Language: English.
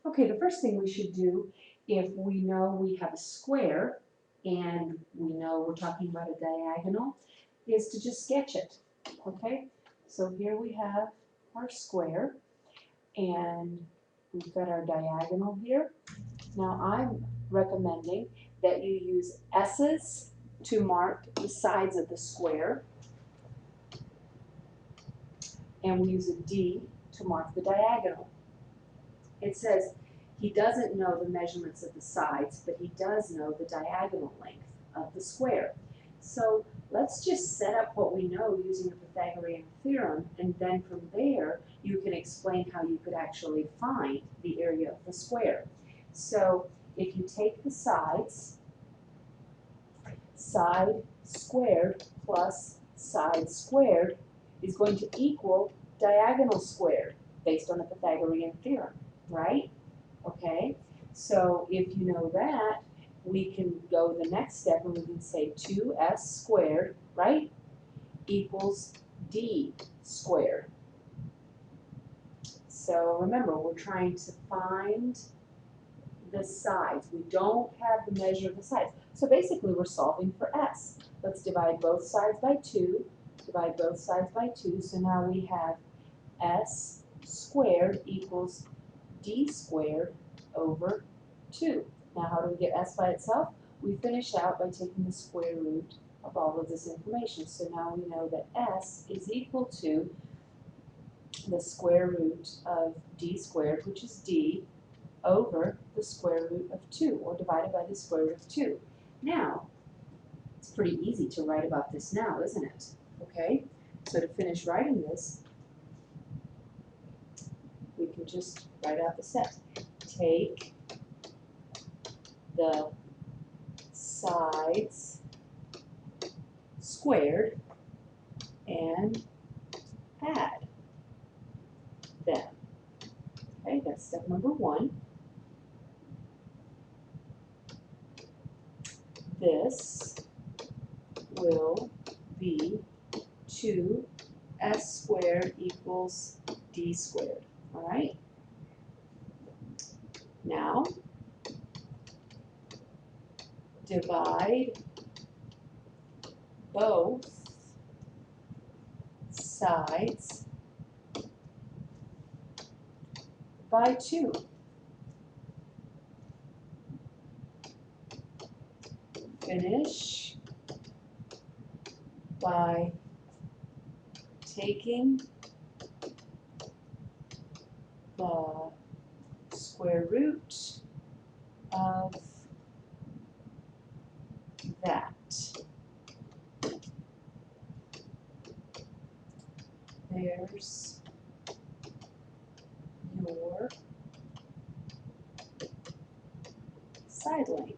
Okay, the first thing we should do, if we know we have a square and we know we're talking about a diagonal, is to just sketch it, okay? So here we have our square, and we've got our diagonal here. Now I'm recommending that you use S's to mark the sides of the square, and we use a D to mark the diagonal. It says he doesn't know the measurements of the sides, but he does know the diagonal length of the square. So let's just set up what we know using the Pythagorean theorem, and then from there you can explain how you could actually find the area of the square. So if you take the sides, side squared plus side squared is going to equal diagonal squared based on the Pythagorean theorem, right? Okay, so if you know that, we can go the next step and we can say 2s squared, right, equals d squared. So remember, we're trying to find the sides. We don't have the measure of the sides. So basically we're solving for s. Let's divide both sides by 2, divide both sides by 2, so now we have s squared equals d squared over 2. Now how do we get s by itself? We finish out by taking the square root of all of this information. So now we know that s is equal to the square root of d squared, which is d, over the square root of 2, or divided by the square root of 2. Now, it's pretty easy to write about this now, isn't it? Okay, so to finish writing this, we can just write out the steps. Take the sides squared and add them. Okay, that's step number 1. This will be 2s squared equals d squared. All right? Now, divide both sides by 2. Finish by taking the square root of that. There's your side length.